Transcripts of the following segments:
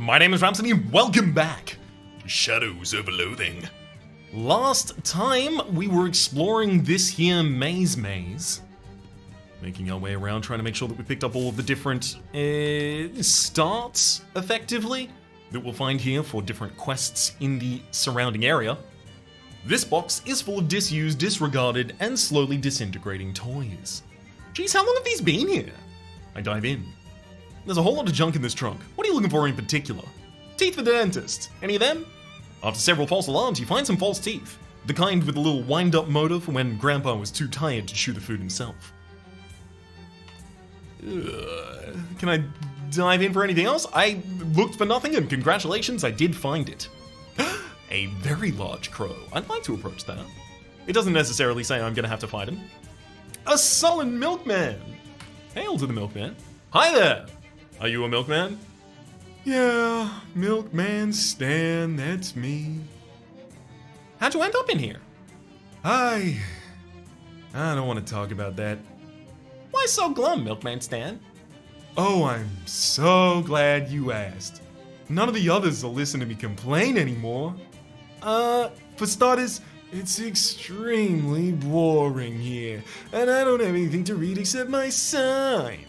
My name is Rhapsody and welcome back to Shadows over Loathing. Last time we were exploring this here maze, making our way around trying to make sure that we picked up all of the different starts, effectively, that we'll find here for different quests in the surrounding area. This box is full of disused, disregarded, and slowly disintegrating toys. Geez, how long have these been here? I dive in. There's a whole lot of junk in this trunk. What are you looking for in particular? Teeth for the dentist. Any of them? After several false alarms, you find some false teeth. The kind with a little wind-up motor for when Grandpa was too tired to chew the food himself. Can I dive in for anything else? I looked for nothing, and congratulations, I did find it. A very large crow. I'd like to approach that. It doesn't necessarily say I'm gonna have to fight him. A sullen milkman. Hail to the milkman. Hi there. Are you a milkman? Yeah, Milkman Stan, that's me. How'd you end up in here? I don't want to talk about that. Why so glum, Milkman Stan? Oh, I'm so glad you asked. None of the others will listen to me complain anymore. For starters, it's extremely boring here, and I don't have anything to read except my sign.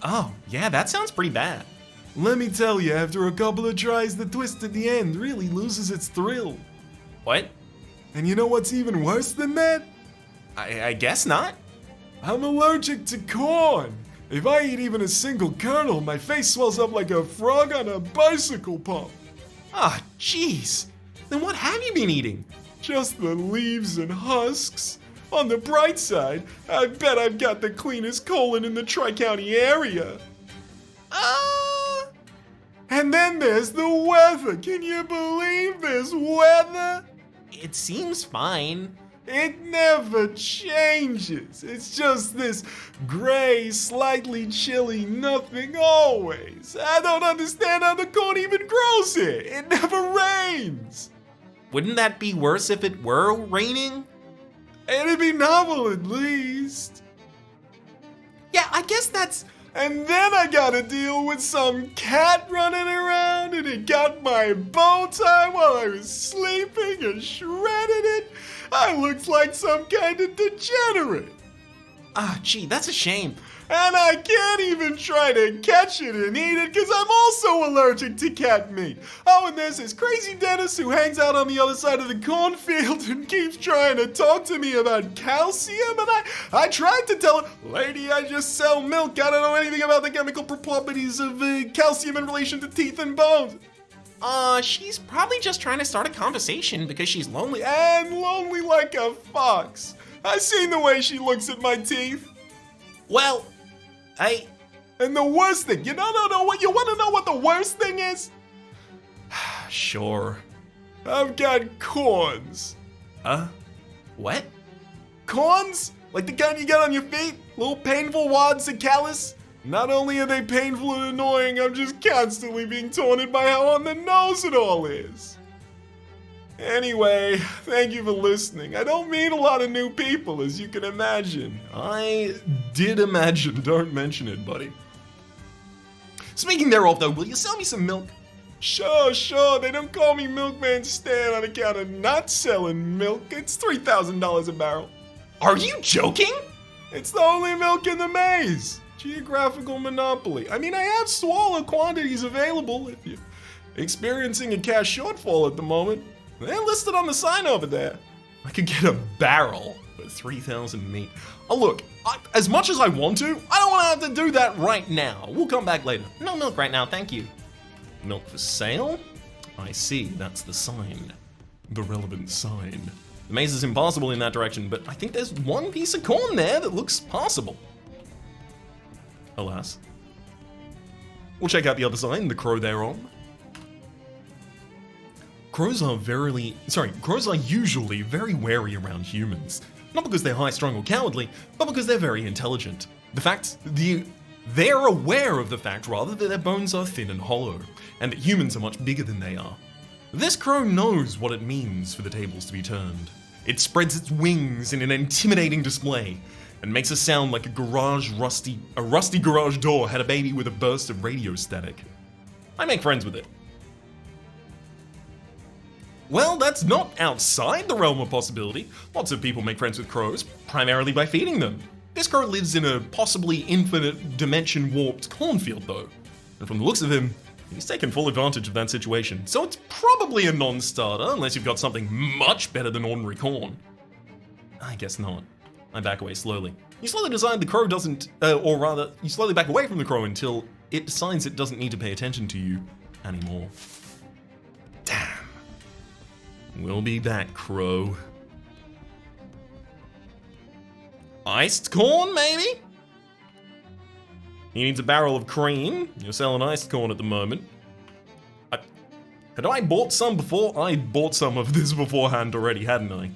Oh, yeah, that sounds pretty bad. Let me tell you, after a couple of tries, the twist at the end really loses its thrill. What? And you know what's even worse than that? I guess not. I'm allergic to corn. If I eat even a single kernel, my face swells up like a frog on a bicycle pump. Ah, jeez. Then what have you been eating? Just the leaves and husks. On the bright side, I bet I've got the cleanest colon in the Tri-County area. And then there's the weather. Can you believe this weather? It seems fine. It never changes. It's just this gray, slightly chilly nothing always. I don't understand how the corn even grows here. It never rains. Wouldn't that be worse if it were raining? It'd be novel at least. Yeah, I guess that's... And then I gotta deal with some cat running around and it got my bow tie while I was sleeping and shredded it. I looked like some kind of degenerate. Ah, gee, that's a shame. And I can't even try to catch it and eat it because I'm also allergic to cat meat. Oh, and there's this crazy dentist who hangs out on the other side of the cornfield and keeps trying to talk to me about calcium. And I tried to tell her, lady, I just sell milk. I don't know anything about the chemical properties of calcium in relation to teeth and bones. She's probably just trying to start a conversation because she's lonely. And lonely like a fox. I've seen the way she looks at my teeth. Well, And the worst thing, you wanna know what the worst thing is? Sure. I've got corns. What? Corns? Like the kind you get on your feet? Little painful wads of callus? Not only are they painful and annoying, I'm just constantly being taunted by how on the nose it all is. Anyway, thank you for listening. I don't meet a lot of new people, as you can imagine. I did imagine, don't mention it, buddy. Speaking thereof, though, will you sell me some milk? Sure, they don't call me Milkman Stan on account of not selling milk. It's $3,000 a barrel. Are you joking? It's the only milk in the maze. Geographical monopoly. I mean, I have smaller quantities available if you're experiencing a cash shortfall at the moment. They're listed on the sign over there. I could get a barrel for 3,000 meat. Oh, look, as much as I want to, I don't want to have to do that right now. We'll come back later. No milk right now, thank you. Milk for sale? I see, that's the sign. The relevant sign. The maze is impossible in that direction, but I think there's one piece of corn there that looks possible. Alas. We'll check out the other sign, the crow thereon. Crows are usually very wary around humans. Not because they're high-strung or cowardly, but because they're very intelligent. They're aware of the fact, rather, that their bones are thin and hollow, and that humans are much bigger than they are. This crow knows what it means for the tables to be turned. It spreads its wings in an intimidating display, and makes a sound like a rusty garage door had a baby with a burst of radio static. I make friends with it. Well, that's not outside the realm of possibility. Lots of people make friends with crows, primarily by feeding them. This crow lives in a possibly infinite dimension-warped cornfield, though. And from the looks of him, he's taken full advantage of that situation. So it's probably a non-starter, unless you've got something much better than ordinary corn. I guess not. I back away slowly. You slowly decide the crow doesn't, or rather, you slowly back away from the crow until it decides it doesn't need to pay attention to you anymore. Damn. We'll be back, crow. Iced corn, maybe? He needs a barrel of cream. You're selling iced corn at the moment. Had I bought some before? I bought some of this beforehand already, hadn't I?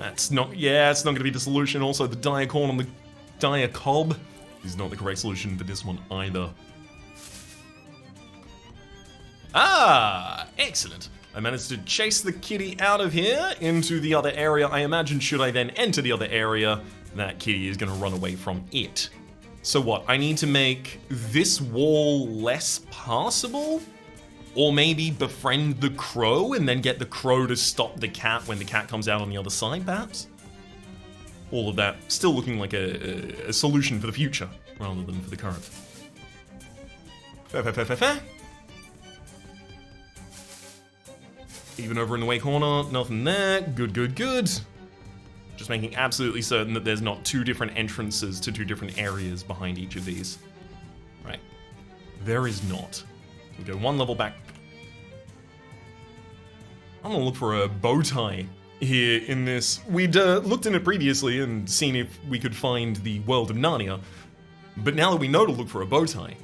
It's not going to be the solution. Also, the dire corn on the dire cob is not the correct solution for this one either. Ah, excellent. I managed to chase the kitty out of here into the other area. I imagine should I then enter the other area, that kitty is going to run away from it. So what? I need to make this wall less passable? Or maybe befriend the crow and then get the crow to stop the cat when the cat comes out on the other side, perhaps? All of that still looking like a solution for the future, rather than for the current. Fair. Even over in the way corner, nothing there. Good. Just making absolutely certain that there's not two different entrances to two different areas behind each of these. Right. There is not. We go one level back. I'm gonna look for a bow tie here in this. We'd looked in it previously and seen if we could find the world of Narnia, but now that we know to look for a bow tie.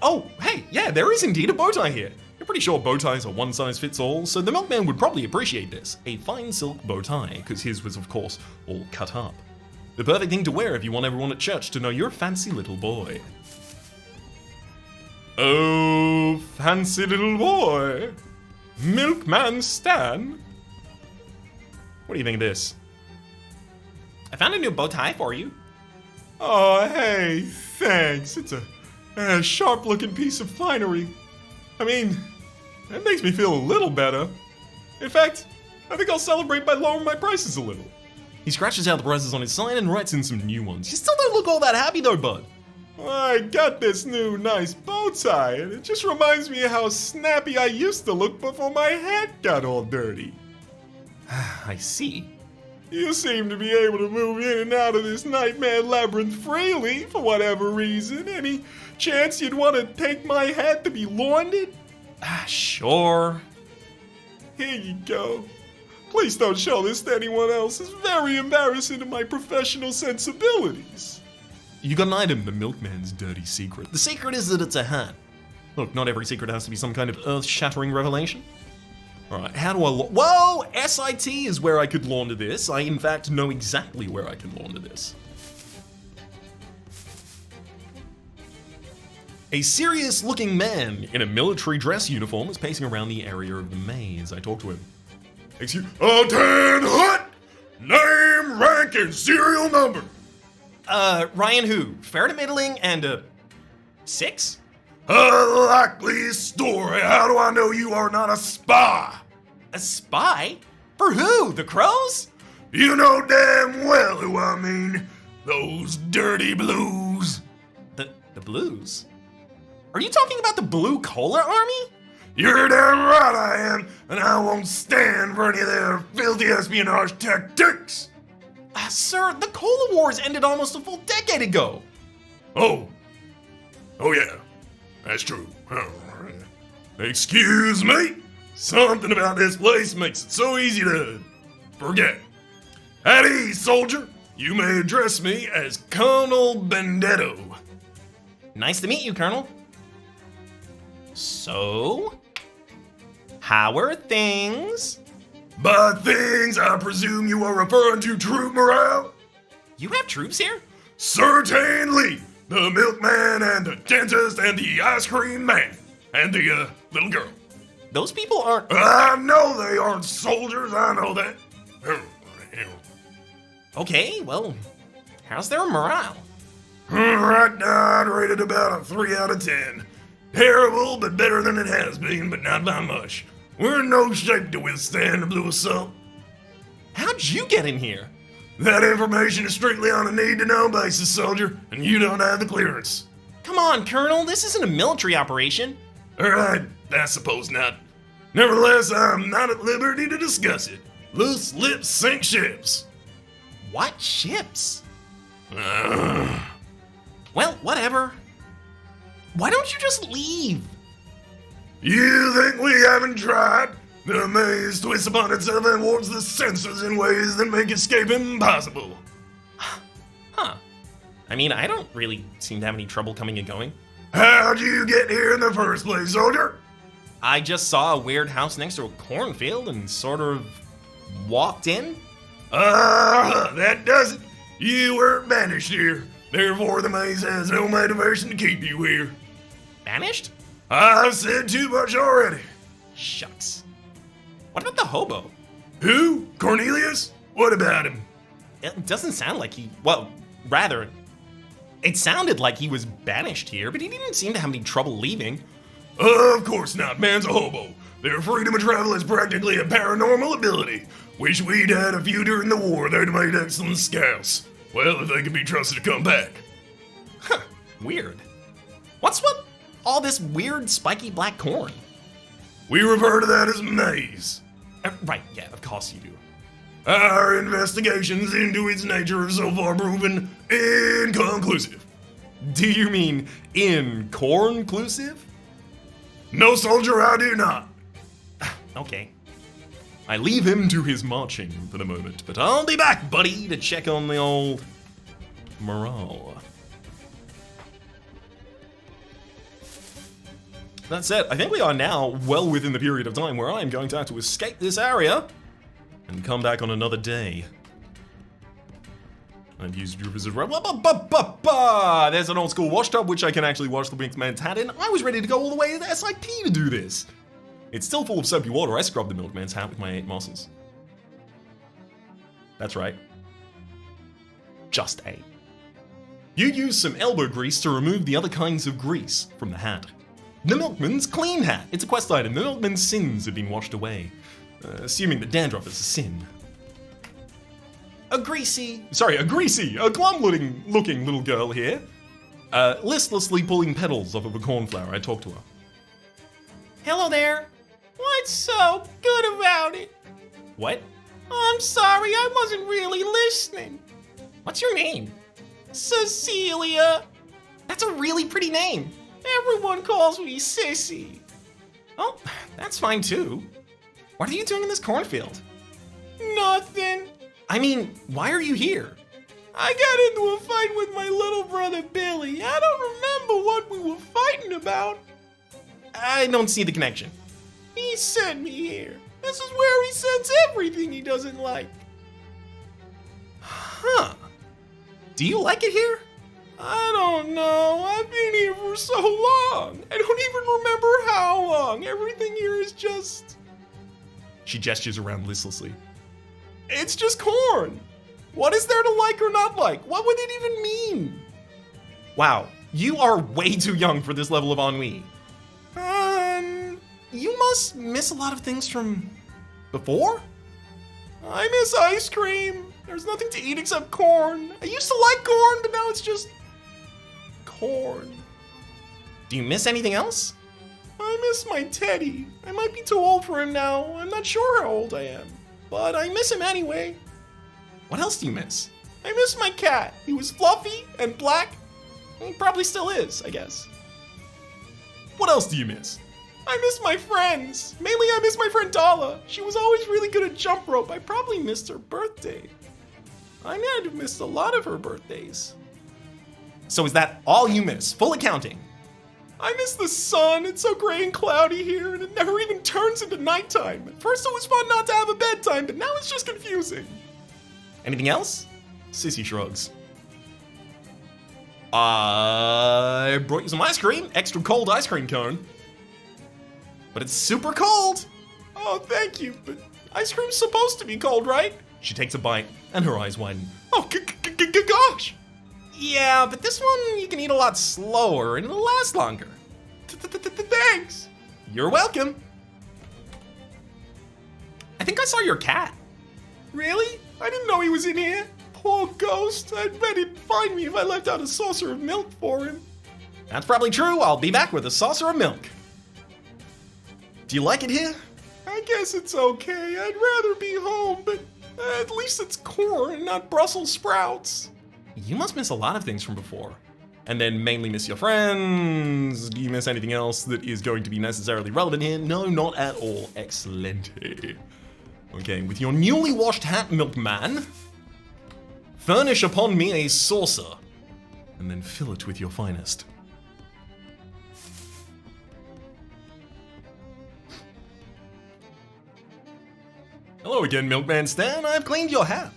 Oh, hey, yeah, there is indeed a bow tie here. You're pretty sure bow ties are one size fits all, so the Milkman would probably appreciate this. A fine silk bow tie, because his was, of course, all cut up. The perfect thing to wear if you want everyone at church to know you're a fancy little boy. Oh, fancy little boy. Milkman Stan. What do you think of this? I found a new bow tie for you. Oh, hey, thanks. It's a sharp-looking piece of finery. I mean, that makes me feel a little better. In fact, I think I'll celebrate by lowering my prices a little. He scratches out the prices on his sign and writes in some new ones. You still don't look all that happy though, bud. I got this new nice bow tie, and it just reminds me of how snappy I used to look before my hat got all dirty. I see. You seem to be able to move in and out of this nightmare labyrinth freely, for whatever reason. Any chance you'd want to take my hat to be laundered? Sure. Here you go. Please don't show this to anyone else. It's very embarrassing to my professional sensibilities. You got an item, the Milkman's dirty secret. The secret is that it's a hat. Look, not every secret has to be some kind of earth-shattering revelation. Alright, how do I Whoa! SIT is where I could launder this. I, in fact, know exactly where I can launder this. A serious-looking man in a military dress uniform is pacing around the area of the maze. I talk to him. Excuse me. Attend hut! Name, rank, and serial number. Ryan who? Fair to middling and, 6? A likely story. How do I know you are not a spy? A spy? For who? The crows? You know damn well who I mean. Those dirty blues. The blues? Are you talking about the Blue Collar Army? You're damn right I am, and I won't stand for any of their filthy espionage tactics. Sir, the Cola Wars ended almost a full decade ago. Oh yeah, that's true. Excuse me? Something about this place makes it so easy to forget. At ease, soldier. You may address me as Colonel Benedetto. Nice to meet you, Colonel. So, how are things? By things, I presume you are referring to troop morale? You have troops here? Certainly! The milkman and the dentist and the ice cream man and the little girl. Those people aren't... I know they aren't soldiers, I know that. Okay, well, how's their morale? Right now, I'd rate it about a 3 out of 10. Terrible, but better than it has been, but not by much. We're in no shape to withstand a blue assault. How'd you get in here? That information is strictly on a need-to-know basis, soldier, and you don't have the clearance. Come on, Colonel, this isn't a military operation. Alright, I suppose not. Nevertheless, I'm not at liberty to discuss it. Loose lips sink ships. What ships? Well, whatever. Why don't you just leave? You think we haven't tried? The maze twists upon itself and warps the senses in ways that make escape impossible. Huh. I mean, I don't really seem to have any trouble coming and going. How'd you get here in the first place, soldier? I just saw a weird house next to a cornfield and sort of walked in. That does it. You weren't banished here. Therefore, the maze has no motivation to keep you here. Banished? I've said too much already. Shucks. What about the hobo? Who? Cornelius? What about him? It doesn't sound like he... Well, rather, it sounded like he was banished here, but he didn't seem to have any trouble leaving. Of course not. Man's a hobo. Their freedom of travel is practically a paranormal ability. Wish we'd had a few during the war. They'd made excellent scouts. Well, if they could be trusted to come back. Huh. Weird. What's with all this weird spiky black corn? We refer to that as maize. Right, yeah, of course you do. Our investigations into its nature have so far proven inconclusive. Do you mean incornclusive? No, soldier, I do not. Okay. I leave him to his marching for the moment, but I'll be back, buddy, to check on the old morale. That said, I think we are now well within the period of time where I'm going to have to escape this area and come back on another day. I've used your visit. There's an old school wash tub which I can actually wash the Milkman's hat in. I was ready to go all the way to the SIP to do this. It's still full of soapy water. I scrubbed the Milkman's hat with my 8 muscles. That's right. Just 8. You use some elbow grease to remove the other kinds of grease from the hat. The Milkman's clean hat. It's a quest item. The Milkman's sins have been washed away. Assuming that dandruff is a sin. A glum-looking little girl here. Listlessly pulling petals off of a cornflower. I talked to her. Hello there. What's so good about it? What? I'm sorry, I wasn't really listening. What's your name? Cecilia. That's a really pretty name. Everyone calls me Sissy. Oh, that's fine too. What are you doing in this cornfield? Nothing. I mean, why are you here? I got into a fight with my little brother Billy. I don't remember what we were fighting about. I don't see the connection. He sent me here. This is where he sends everything he doesn't like. Huh. Do you like it here? I don't know. I've been here for so long. I don't even remember how long. Everything here is just... She gestures around listlessly. It's just corn. What is there to like or not like? What would it even mean? Wow, you are way too young for this level of ennui. You must miss a lot of things from before? I miss ice cream. There's nothing to eat except corn. I used to like corn, but now it's just corn. Do you miss anything else? I miss my teddy. I might be too old for him now. I'm not sure how old I am, but I miss him anyway. What else do you miss? I miss my cat. He was fluffy and black. He probably still is, I guess. What else do you miss? I miss my friends. Mainly I miss my friend Dala. She was always really good at jump rope. I probably missed her birthday. I might have missed a lot of her birthdays. So is that all you miss? Full accounting? I miss the sun. It's so gray and cloudy here, and it never even turns into nighttime. At first it was fun not to have a bedtime, but now it's just confusing. Anything else? Sissy shrugs. I brought you some ice cream. Extra cold ice cream cone. But it's super cold. Oh, thank you, but ice cream's supposed to be cold, right? She takes a bite, and her eyes widen. Oh, gosh! Yeah, but this one you can eat a lot slower, and it'll last longer. Thanks! You're welcome! think I saw your cat. Really? I didn't know he was in here. Poor ghost. I bet he'd find me if I left out a saucer of milk for him. That's probably true. I'll be back with a saucer of milk. Do you like it here? I guess it's okay. I'd rather be home, but at least it's corn, not Brussels sprouts. You must miss a lot of things from before. And then mainly miss your friends. Do you miss anything else that is going to be necessarily relevant here? No, not at all. Excellent. Okay, with your newly washed hat, Milkman, furnish upon me a saucer, and then fill it with your finest. Hello again, Milkman Stan. I've cleaned your hat.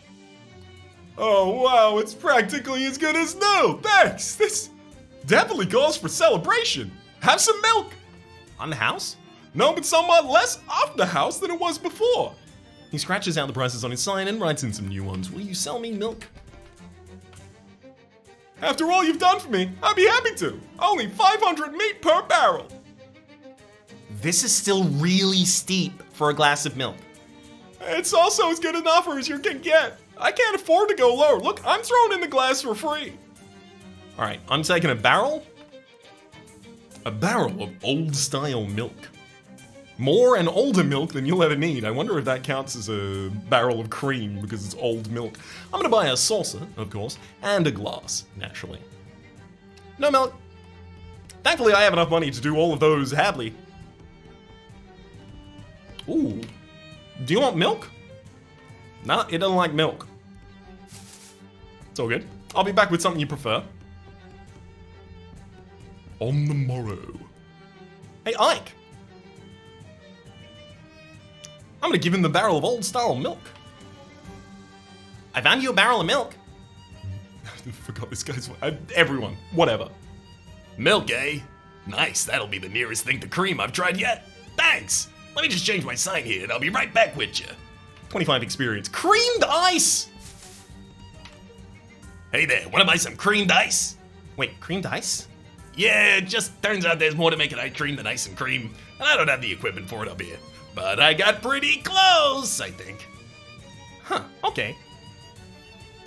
Oh, wow, it's practically as good as new. Thanks. This definitely calls for celebration. Have some milk. On the house? No, but somewhat less off the house than it was before. He scratches out the prices on his sign and writes in some new ones. Will you sell me milk? After all you've done for me, I'd be happy to. Only 500 meat per barrel. This is still really steep for a glass of milk. It's also as good an offer as you can get. I can't afford to go lower. Look, I'm throwing in the glass for free. All right, I'm taking a barrel. A barrel of old-style milk. More and older milk than you'll ever need. I wonder if that counts as a barrel of cream because it's old milk. I'm gonna buy a saucer, of course, and a glass, naturally. No milk. Thankfully, I have enough money to do all of those happily. Ooh. Do you want milk? Nah, it doesn't like milk. It's all good. I'll be back with something you prefer. On the morrow. Hey, Ike. I'm gonna give him the barrel of old-style milk. I found you a barrel of milk. I forgot this guy's... everyone, whatever. Milk, eh? Nice, that'll be the nearest thing to cream I've tried yet. Thanks. Let me just change my sign here and I'll be right back with you. 25 experience. Creamed ice! Hey there, wanna buy some creamed ice? Wait, creamed ice? Yeah, it just turns out there's more to make an ice cream than ice and cream, and I don't have the equipment for it up here. But I got pretty close, I think. Huh, okay.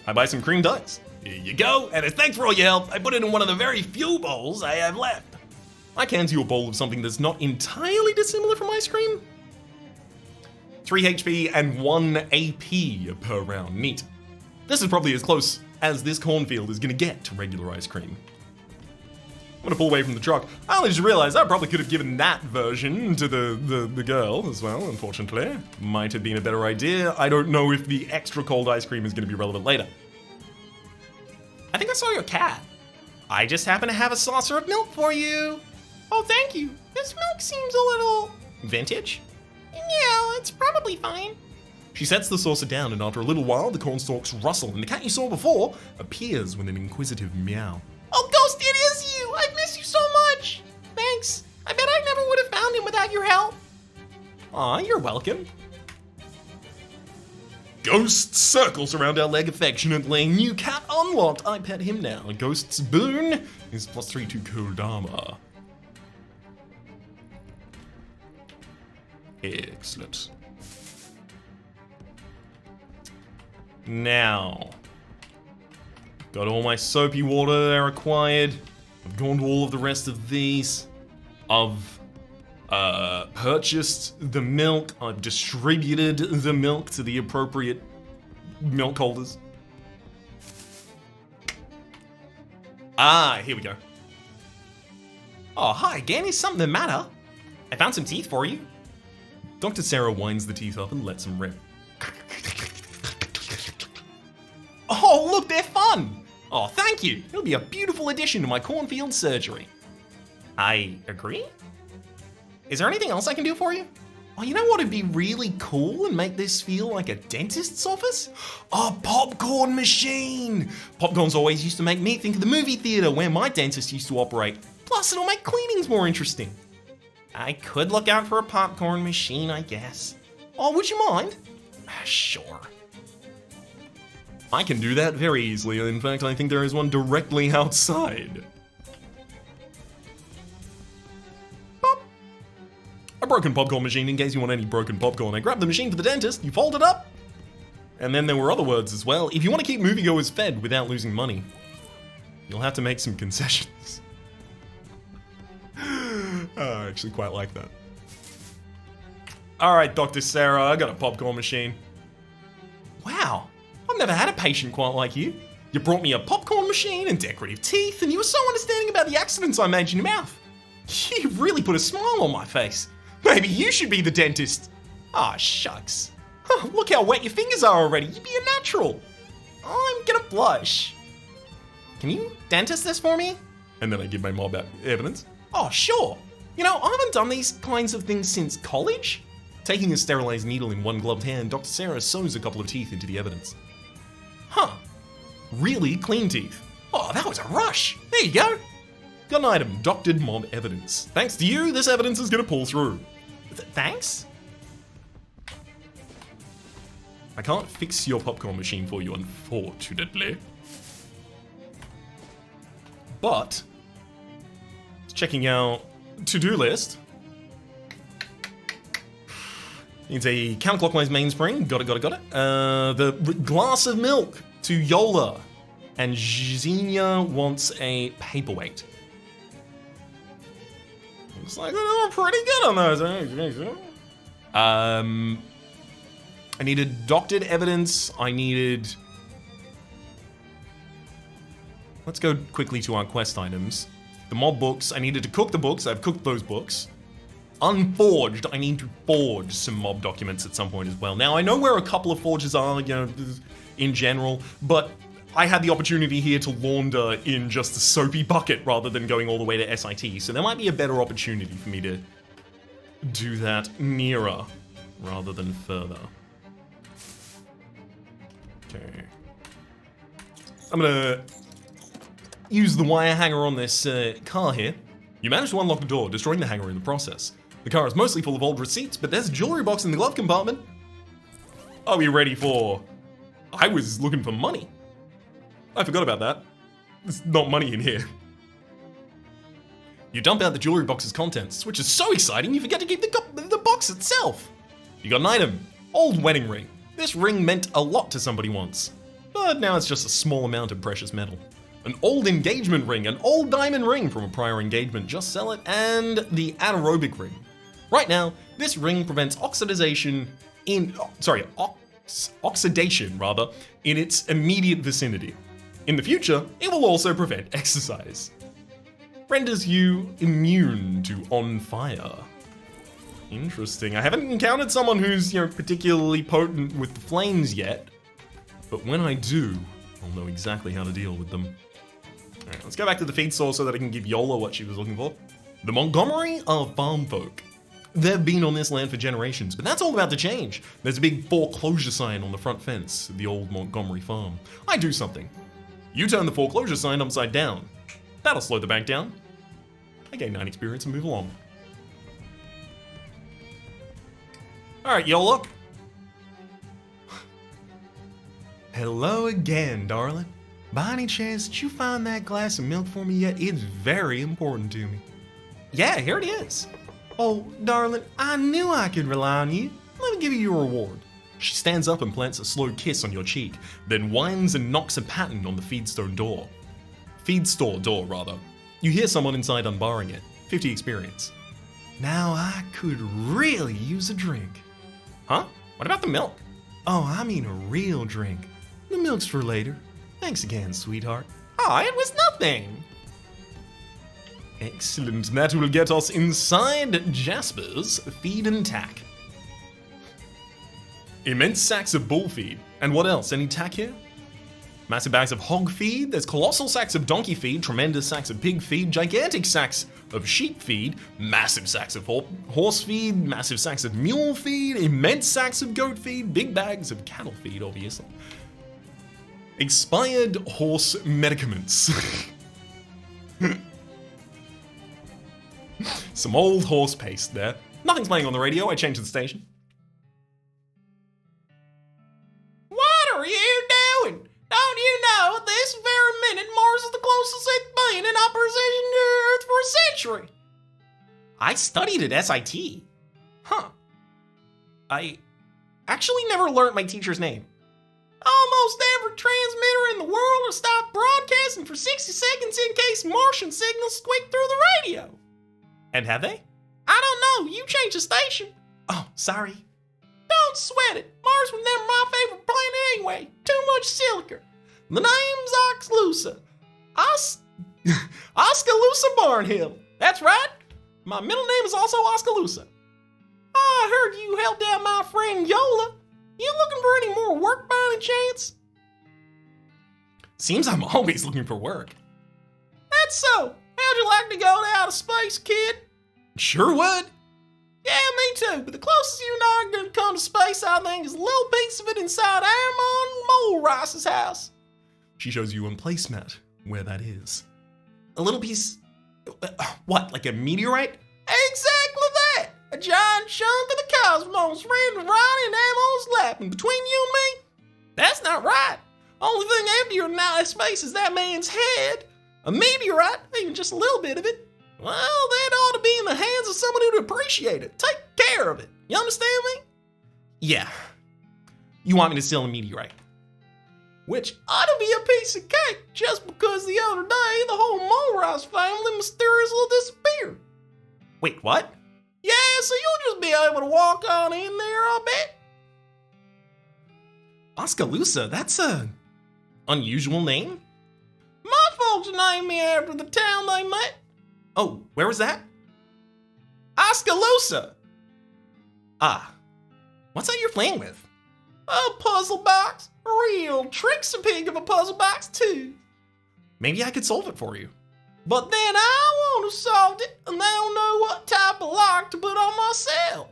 I buy some creamed ice. Here you go, and as thanks for all your help, I put it in one of the very few bowls I have left. I can do a bowl of something that's not entirely dissimilar from ice cream. 3 HP and 1 AP per round. Neat. This is probably as close as this cornfield is gonna get to regular ice cream. I'm gonna pull away from the truck. I only just realized I probably could have given that version to the girl as well, unfortunately. Might have been a better idea. I don't know if the extra cold ice cream is gonna be relevant later. I think I saw your cat. I just happen to have a saucer of milk for you. Oh, thank you. This milk seems a little... vintage? Yeah, it's probably fine. She sets the saucer down, and after a little while, the cornstalks rustle, and the cat you saw before appears with an inquisitive meow. Oh, Ghost, it is you! I've missed you so much! Thanks. I bet I never would have found him without your help. Aw, you're welcome. Ghost circles around our leg affectionately. New cat unlocked. I pet him now. Ghost's boon is +3 to cold armor. Excellent. Now, got all my soapy water that I required. I've gone to all of the rest of these. I've purchased the milk. I've distributed the milk to the appropriate milk holders. Ah, here we go. Oh, hi again. Is something the matter? I found some teeth for you. Dr. Sarah winds the teeth up and lets them rip. Oh, look, they're fun! Oh, thank you. It'll be a beautiful addition to my cornfield surgery. I agree. Is there anything else I can do for you? Oh, you know what would be really cool and make this feel like a dentist's office? A popcorn machine! Popcorns always used to make me think of the movie theater where my dentist used to operate. Plus, it'll make cleanings more interesting. I could look out for a popcorn machine, I guess. Oh, would you mind? Sure. I can do that very easily. In fact, I think there is one directly outside. Pop. a broken popcorn machine in case you want any broken popcorn. I grabbed the machine for the dentist, you fold it up. And then there were other words as well. If you want to keep moviegoers fed without losing money, you'll have to make some concessions. I actually quite like that. All right, Dr. Sarah, I got a popcorn machine. Wow, I've never had a patient quite like you. You brought me a popcorn machine and decorative teeth, and you were so understanding about the accidents I made in your mouth. You really put a smile on my face. Maybe you should be the dentist. Ah, shucks. Oh, look how wet your fingers are already. You'd be a natural. I'm gonna blush. Can you dentist this for me? And then I give my mob evidence. Oh, sure. You know, I haven't done these kinds of things since college. Taking a sterilized needle in one gloved hand, Dr. Sarah sews a couple of teeth into the evidence. Huh. Really clean teeth. Oh, that was a rush. There you go. Got an item, doctored mob evidence. Thanks to you, this evidence is gonna pull through. Thanks? I can't fix your popcorn machine for you, unfortunately. But, checking out to-do list. Needs a counterclockwise mainspring. Got it. The glass of milk to Yola. And Xenia wants a paperweight. Looks like they're doing pretty good on those. I needed doctored evidence. I needed... Let's go quickly to our quest items. The mob books. I needed to cook the books. I've cooked those books. Unforged. I need to forge some mob documents at some point as well. Now, I know where a couple of forges are, you know, in general, but I had the opportunity here to launder in just a soapy bucket rather than going all the way to SIT, so there might be a better opportunity for me to do that nearer rather than further. Okay. I'm gonna use the wire hanger on this car here. You managed to unlock the door, destroying the hanger in the process. The car is mostly full of old receipts, but there's a jewelry box in the glove compartment. Are we ready for... I was looking for money. I forgot about that. There's not money in here. You dump out the jewelry box's contents, which is so exciting you forget to keep the box itself. You got an item. Old wedding ring. This ring meant a lot to somebody once, but now it's just a small amount of precious metal. An old engagement ring, an old diamond ring from a prior engagement, just sell it, and the anaerobic ring. Right now, this ring prevents oxidation in its immediate vicinity. In the future, it will also prevent exercise. Renders you immune to on fire. Interesting. I haven't encountered someone who's, you know, particularly potent with the flames yet, but when I do, I'll know exactly how to deal with them. Alright, let's go back to the feed store so that I can give Yola what she was looking for. The Montgomery are farm folk. They've been on this land for generations, but that's all about to change. There's a big foreclosure sign on the front fence of the old Montgomery farm. I do something. You turn the foreclosure sign upside down. That'll slow the bank down. I gain 9 experience and move along. Alright, Yola. Hello again, darling. By any chance, did you find that glass of milk for me yet? It's very important to me. Yeah, here it is. Oh, darling, I knew I could rely on you. Let me give you your reward. She stands up and plants a slow kiss on your cheek, then whines and knocks a pattern on the feedstone door. Feedstore door, rather. You hear someone inside unbarring it. 50 experience. Now I could really use a drink. Huh? What about the milk? Oh, I mean a real drink. The milk's for later. Thanks again, sweetheart. Oh, it was nothing. Excellent. That will get us inside Jasper's feed and tack. Immense sacks of bull feed. And what else? Any tack here? Massive bags of hog feed. There's colossal sacks of donkey feed, tremendous sacks of pig feed, gigantic sacks of sheep feed, massive sacks of horse feed, massive sacks of mule feed, immense sacks of goat feed, big bags of cattle feed, obviously. Expired horse medicaments. Some old horse paste there. Nothing's playing on the radio, I changed the station. What are you doing? Don't you know at this very minute Mars is the closest it's been in opposition to Earth for a century? I studied at SIT. Huh. I actually never learned my teacher's name. Almost every transmitter in the world has stopped broadcasting for 60 seconds in case Martian signals squeak through the radio. And have they? I don't know. You changed the station. Oh, sorry. Don't sweat it. Mars was never my favorite planet anyway. Too much silica. The name's Oskaloosa. Oskaloosa Barnhill. That's right. My middle name is also Oskaloosa. I heard you held down my friend Yola. You looking for any more work by any chance? Seems I'm always looking for work. That's so. How'd you like to go to outer space, kid? Sure would. Yeah, me too, but the closest you and I are gonna come to space, I think, is a little piece of it inside Airmon Mole Rice's house. She shows you on placemat where that is. A little piece... what, like a meteorite? Exactly that! A giant chunk of the cosmos ready right in Ammo's lap, and between you and me, that's not right. Only thing emptier than outer space is that man's head. A meteorite, even just a little bit of it, well, that ought to be in the hands of someone who'd appreciate it. Take care of it. You understand me? Yeah. You want me to steal a meteorite? Which ought to be a piece of cake, just because the other day the whole Molrice family mysteriously disappeared. Wait, what? Yeah, so you'll just be able to walk on in there, I bet. Oskaloosa, that's a unusual name. My folks named me after the town they met. Oh, where was that? Oskaloosa. Ah, what's that you're playing with? A puzzle box. A real tricksy pig of a puzzle box, too. Maybe I could solve it for you. But then I want to solve it, and I don't know what type of lock to put on myself.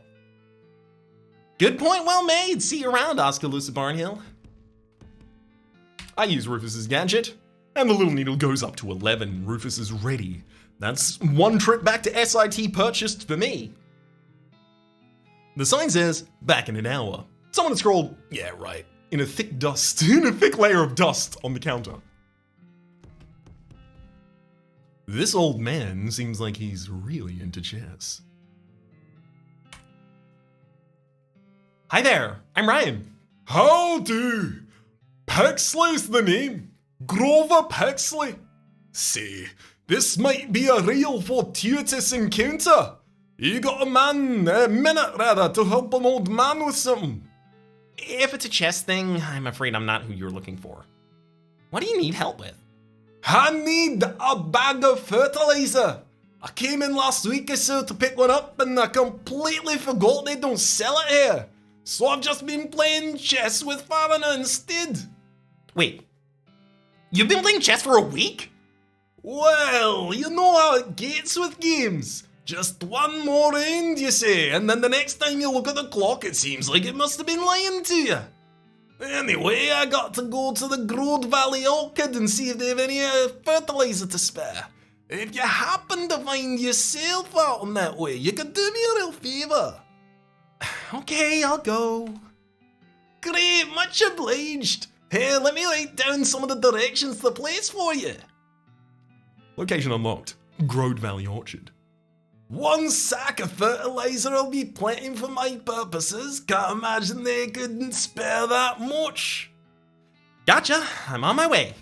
Good point, well made. See you around, Oskaloosa Barnhill. I use Rufus's gadget, and the little needle goes up to 11. Rufus is ready. That's one trip back to SIT purchased for me. The sign says, back in an hour. Someone had scrolled, yeah, right, in a thick layer of dust on the counter. This old man seems like he's really into chess. Hi there, I'm Ryan. Howdy. Pexley's the name. Grover Pexley. Say, this might be a real fortuitous encounter. You got a minute rather, to help an old man with something. If it's a chess thing, I'm afraid I'm not who you're looking for. What do you need help with? I need a bag of fertilizer. I came in last week or so to pick one up and I completely forgot they don't sell it here. So I've just been playing chess with Farina instead. Wait, you've been playing chess for a week? Well, you know how it gets with games. Just one more round, you say, and then the next time you look at the clock, it seems like it must have been lying to you. Anyway, I got to go to the Grode Valley Orchard and see if they have any fertilizer to spare. If you happen to find yourself out in that way, you could do me a real favour. Okay, I'll go. Great, much obliged. Hey, let me write down some of the directions to the place for you. Location unlocked. Grode Valley Orchard. One sack of fertilizer will be plenty for my purposes. Can't imagine they couldn't spare that much. Gotcha, I'm on my way.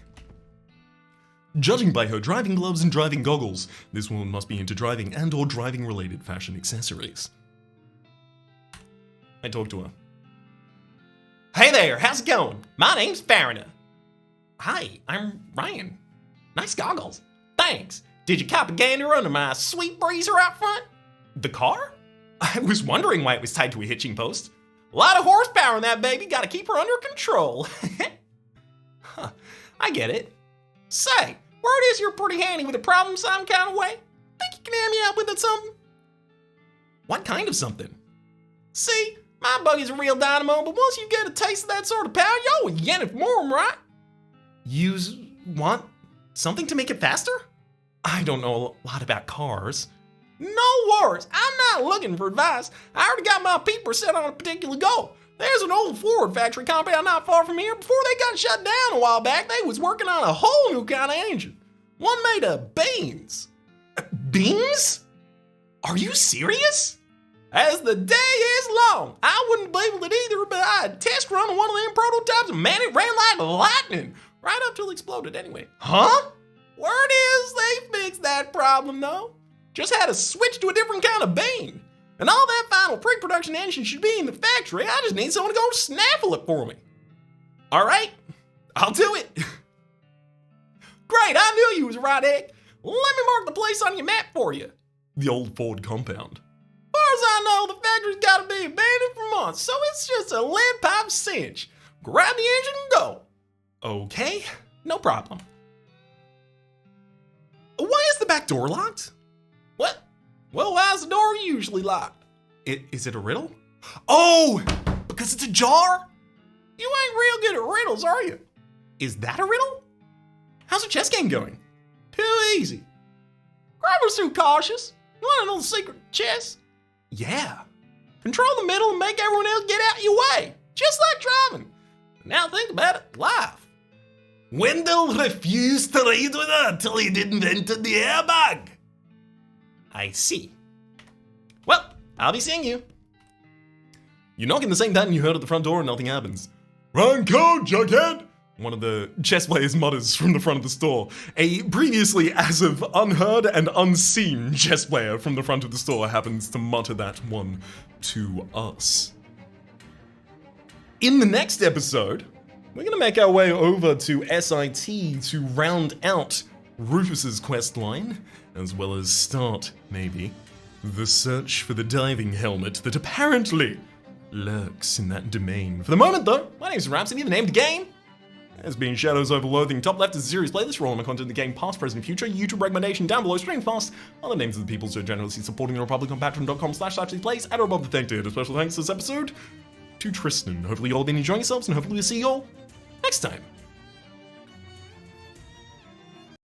Judging by her driving gloves and driving goggles, this woman must be into driving and or driving related fashion accessories. I talk to her. Hey there, how's it going? My name's Farina. Hi, I'm Ryan. Nice goggles. Thanks. Did you cop a gander under my sweet breezer out front? The car? I was wondering why it was tied to a hitching post. A lot of horsepower in that baby, gotta keep her under control. Huh, I get it. Say, word is you're pretty handy with a problem some kind of way. Think you can hand me out with it something? What kind of something? See, my buggy's a real dynamo, but once you get a taste of that sort of power, you always yen it for more, right? You want something to make it faster? I don't know a lot about cars. No worries, I'm not looking for advice. I already got my peeper set on a particular goal. There's an old Ford factory compound not far from here. Before they got shut down a while back, they was working on a whole new kind of engine. One made of beans. Beans? Are you serious? As the day is long, I wouldn't label it either, but I had a test run on one of them prototypes, and man, it ran like lightning. Right up till it exploded anyway. Huh? Word is they fixed that problem though. Just had to switch to a different kind of bean. And all that final pre-production engine should be in the factory. I just need someone to go snaffle it for me. All right, I'll do it. Great, I knew you was right, Egg. Let me mark the place on your map for you. The old Ford compound. As far as I know, the factory's got to be abandoned for months, so it's just a lead pipe cinch. Grab the engine and go. Okay, no problem. Why is the back door locked? What? Well, why's the door usually locked? Is it a riddle? Oh, because it's ajar? You ain't real good at riddles, are you? Is that a riddle? How's the chess game going? Too easy. Grabber's too cautious. You want to know the secret to chess? Yeah. Control the middle and make everyone else get out of your way. Just like driving. Now think about it, life. Wendell refused to ride with her until he'd invented the airbag. I see. Well, I'll be seeing you. You knock in the same time you heard at the front door and nothing happens. Wrong code, Jughead! One of the chess players mutters from the front of the store. A previously as of unheard and unseen chess player from the front of the store happens to mutter that one to us. In the next episode, we're gonna make our way over to SIT to round out Rufus's quest line, as well as start, maybe, the search for the diving helmet that apparently lurks in that domain. For the moment though, my name is Rhapsody, the name of the game has been Shadows over Loathing. Top left is a series playlist for all of my content in the game, past, present, and future. YouTube recommendation down below, stream fast. Other names of the people so generously supporting the Republic on patreon.com/plays, at or above the thank tier. A special thanks this episode to Tristan. Hopefully you all have been enjoying yourselves, and hopefully we'll see you all next time.